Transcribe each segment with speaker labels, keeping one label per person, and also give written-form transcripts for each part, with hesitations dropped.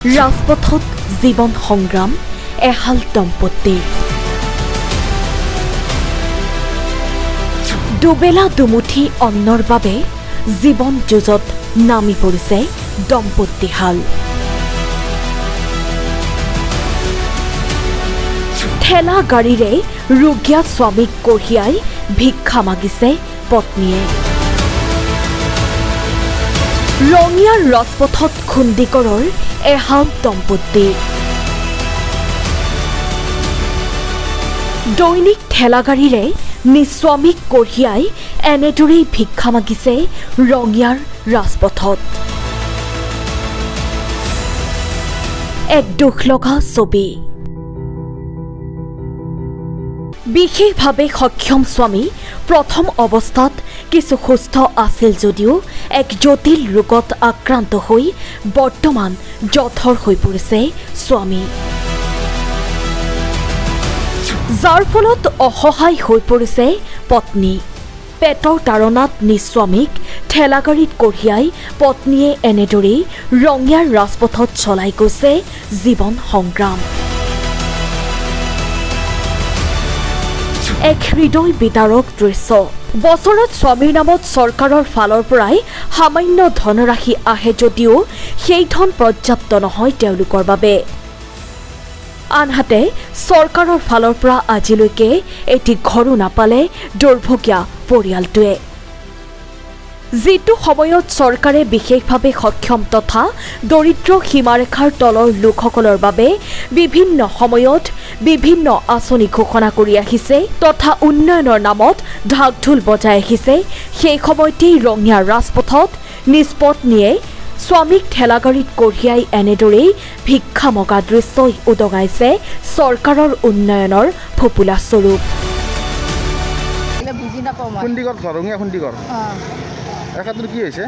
Speaker 1: ৰাজপথত জীৱন সংগ্ৰাম এহাল দম্পতীৰ দুবেলা দুমুঠি অন্নৰ বাবে জীৱন যুঁজত নামি পৰিছে দম্পতীহাল। ঠেলা গাড়ীৰে ৰুগীয়া স্বামীক কঢ়িয়াই ভিক্ষা মাগিছে পত্নীয়ে। ৰঙিয়াৰ ৰাজপথত খুন্দিকৰৰ এহাল দম্পতী দৈনিক ঠেলাগাড়ীৰে নিজ স্বামীক কঢ়িয়াই এনেদৰেই ভিক্ষা মাগিছে ৰঙিয়াৰ ৰাজপথত। এক দুখ লগা ছবি। বিশেষভাৱে সক্ষম স্বামী প্ৰথম অৱস্থাত কিছু সুস্থ আছিল যদিও এক জটিল ৰোগত আক্ৰান্ত হৈ বৰ্তমান জঠৰ হৈ পৰিছে স্বামী, যাৰ ফলত অসহায় হৈ পৰিছে পত্নী। পেটৰ তাৰণাত নিজ স্বামীক ঠেলাগাড়ীত কঢ়িয়াই পত্নীয়ে এনেদৰেই ৰঙিয়াৰ ৰাজপথত চলাই গৈছে জীৱন সংগ্ৰাম। এক হৃদয় বিদাৰক দৃশ্য। বছৰত স্বামীৰ নামত চৰকাৰৰ ফালৰ পৰাই সামান্য ধনৰাশি আহে যদিও সেই ধন পৰ্যাপ্ত নহয় তেওঁলোকৰ বাবে। আনহাতে চৰকাৰৰ ফালৰ পৰা আজিলৈকে এটি ঘৰো নাপালে দুৰ্ভগীয়া পৰিয়ালটোৱে। যিটো সময়ত চৰকাৰে বিশেষভাৱে সক্ষম তথা দৰিদ্ৰ সীমাৰেখাৰ তলৰ লোকসকলৰ বাবে বিভিন্ন সময়ত বিভিন্ন আঁচনি ঘোষণা কৰি আহিছে তথা উন্নয়নৰ নামত ঢাক ঢোল বজাই আহিছে, সেই সময়তেই ৰঙিয়াৰ ৰাজপথত নিজ পত্নীয়ে স্বামীক ঠেলাগাড়ীত কঢ়িয়াই এনেদৰেই ভিক্ষা মগা দৃশ্যই উদঙাইছে চৰকাৰৰ উন্নয়নৰ ফোপোলা স্বৰূপ।
Speaker 2: কি হৈছে?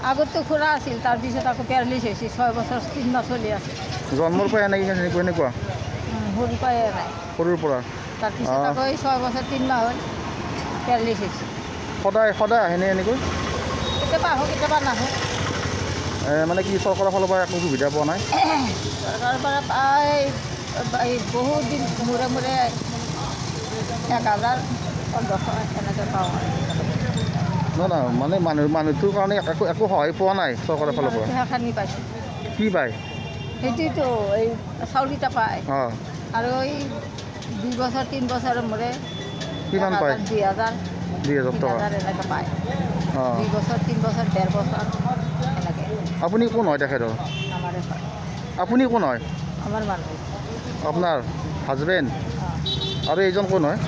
Speaker 3: আগতো খুৰা আছিল, তাৰপিছত আকৌ পেৰালিছ হৈছে, 6 বছৰ 3 মাহ চলি আছে।
Speaker 2: জন্মৰ পৰা এনেকুৱা
Speaker 3: সৰুৰ পৰাই নাই,
Speaker 2: সৰুৰ পৰা
Speaker 3: তাৰপিছত আকৌ 6 বছৰ 3 মাহ হ'ল পেৰালিছ হৈছে।
Speaker 2: সদায় সদায় আহেনে এনেকৈ?
Speaker 3: কেতিয়াবা আহোঁ কেতিয়াবা নাহোঁ।
Speaker 2: মানে কি চৰকাৰৰ ফালৰ পৰা একো সুবিধা পোৱা নাই?
Speaker 3: চৰকাৰৰ পৰা পাই বহুত দিন মূৰে মূৰে 1000 1500 এনেকৈ পাওঁ আৰু।
Speaker 2: নহয় মানে মানুহটোৰ কাৰণে একো সহায় পোৱা নাই চৰকাৰৰ ফালৰ পৰা?
Speaker 3: সেইখানি পাইছোঁ।
Speaker 2: কি পায়?
Speaker 3: সেইটোতো এই চাউলকেইটা পায় আৰু এই 2 বছৰ 3 বছৰৰ মূৰে
Speaker 2: কিমান পায়?
Speaker 3: 2000
Speaker 2: টকা
Speaker 3: এনেকৈ পায়। 2 বছৰ 3 বছৰ 1.5 বছৰ এনেকৈ।
Speaker 2: আপুনি কোন হয় তেখেতৰ?
Speaker 3: আমাৰে হয়।
Speaker 2: আপুনি কোন হয়?
Speaker 3: আমাৰ মানুহ।
Speaker 2: আপোনাৰ হাজবেণ্ড? আৰু এইজন কোন হয়?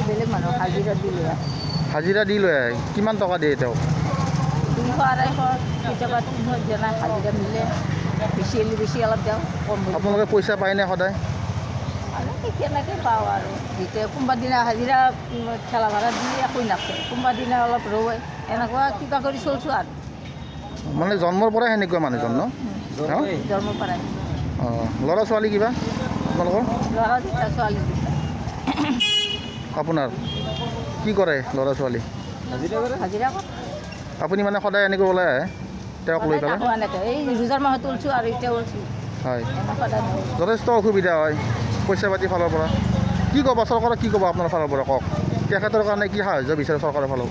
Speaker 3: বেলেগ মানুহ হাজিৰা দি লৈ আহে।
Speaker 2: হাজিৰা দি লৈ আহে? কিমান টকা দিয়ে তেওঁক?
Speaker 3: 200 250 কেতিয়াবা 300 জনা হাজিৰা মিলে, বেছি হ'লে বেছি অলপ দিওঁ, কম হ'লে।
Speaker 2: আপোনালোকে পইচা পায়নে সদায়?
Speaker 3: আৰু কেনেকৈ পাওঁ আৰু যেতিয়া কোনোবা দিনা হাজিৰা ঠেলা ভাড়া দি একো নাপায়, কোনোবা দিনা অলপ ৰয়, এনেকুৱা কিবা কৰি চলিছোঁ আৰু।
Speaker 2: মানে জন্মৰ পৰাই সেনেকুৱা মানুহজন ন?
Speaker 3: জন্মৰ পৰাই।
Speaker 2: ল'ৰা ছোৱালী কিবা আপোনালোকৰ?
Speaker 3: ল'ৰা 2টা ছোৱালী 2টা।
Speaker 2: আপোনাৰ কি কৰে ল'ৰা ছোৱালী?
Speaker 3: হাজিৰা কৰে।
Speaker 2: আপুনি মানে সদায় এনেকৈ ওলাই আহে তেওঁক লৈ পেলাই?
Speaker 3: এনেকৈ এই ৰোজাৰ মাহত তুলিছোঁ আৰু এতিয়া ওলছোঁ।
Speaker 2: হয়,
Speaker 3: সদায়
Speaker 2: যথেষ্ট অসুবিধা হয় পইচা পাতি ফালৰ পৰা। কি ক'ব চৰকাৰক, কি ক'ব আপোনাৰ ফালৰ পৰা কওক? তেখেতৰ কাৰণে কি সাহায্য বিচাৰে চৰকাৰৰ ফালৰ?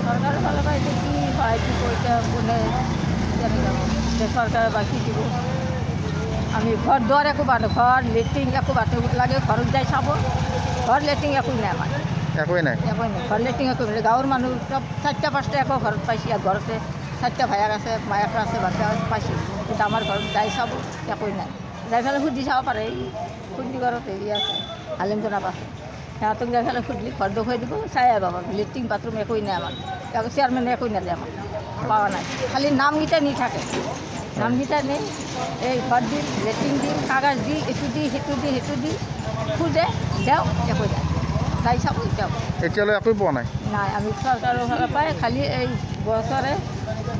Speaker 3: চৰকাৰৰ ফালৰ পৰা এতিয়া কি সহায় দিব, এতিয়া কোনে এতিয়া চৰকাৰে বা কি দিব। আমি ঘৰ দুৱাৰ একো বান্ধো, ঘৰ লেট্ৰিন একো বান্ধো লাগে, ঘৰত যাই চাব, ঘৰ লেট্ৰিন একো নাই আমাৰ।
Speaker 2: একোৱেই নাই?
Speaker 3: একোৱেই নাই, ঘৰ লেট্ৰিন একো নাই। গাঁৱৰ মানুহ চব 4টা 5টা একো ঘৰত পাইছে, ঘৰতে 4টা ভায়েক আছে, মায়েক আছে, বাচ্চা পাইছোঁ, কিন্তু আমাৰ ঘৰত যাই চাব একোৱেই নাই। যাই পেলাই সুধি চাব পাৰে, সুধি ঘৰত হেৰি আছে হালিমজনা আছে, সিহঁতক যাই পেলাই সুধিলে ঘৰ দেখুৱাই দিব, চাই আহিব আমাৰ। লেট্ৰিন বাথৰুম একোৱেই নাই আমাৰ, একো চেয়াৰমেনে একোৱেই নাযায় আমাক, পোৱা নাই। খালি নামকেইটা নি থাকে, নামকেইটা নেই, এই ঘৰ দি লেট্ৰিন দি কাগজ দি এইটো দি সেইটো দি সেইটো দি সোধে দেওঁ, একোৱেই নাই। যাই চাব
Speaker 2: এতিয়ালৈ একোৱেই পোৱা নাই? নাই, আমি
Speaker 3: চৰকাৰৰ ফালৰ পৰাই খালি এই বছৰে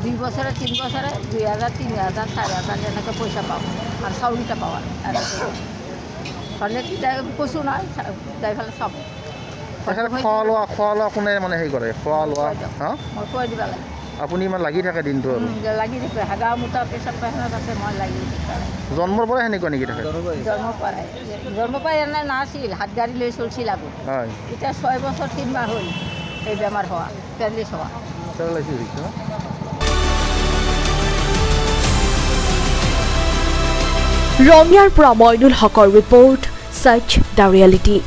Speaker 3: 2 বছৰে 3 বছৰে 2000 3000 4000 এনেকৈ পইচা পাওঁ আৰু চাউলকেইটা পাওঁ আৰু হ'লে কৈছোঁ নাই যাই পেলাই চাব।
Speaker 2: খোৱা লোৱা কোনে মানে হেৰি কৰে? খোৱা লোৱা
Speaker 3: মই খুৱাই দিব লাগে।
Speaker 2: আপুনি ইমান লাগি থাকে দিনটো আৰু
Speaker 3: লাগি থাকে হাগা মোটা পেচাব পায়খানাত আছে মই লাগি থাকোঁ।
Speaker 2: জন্মৰ পৰাই সেনেকুৱা নেকি থাকে
Speaker 3: জন্ম পাই এনে নাছিল হাত গাড়ী লৈ চলছিল আগত
Speaker 2: হয়
Speaker 3: এতিয়া 6 বছৰ 3 মাহ হ'ল এই বেমাৰ হোৱা পেৰালাইছ হোৱা
Speaker 2: পেৰালাইচিছ হৈছে ন?
Speaker 1: ৰঙিয়াৰ পৰা মইনুল হকৰ ৰিপৰ্ট, সাৰ্চ দ্য ৰিয়েলিটি।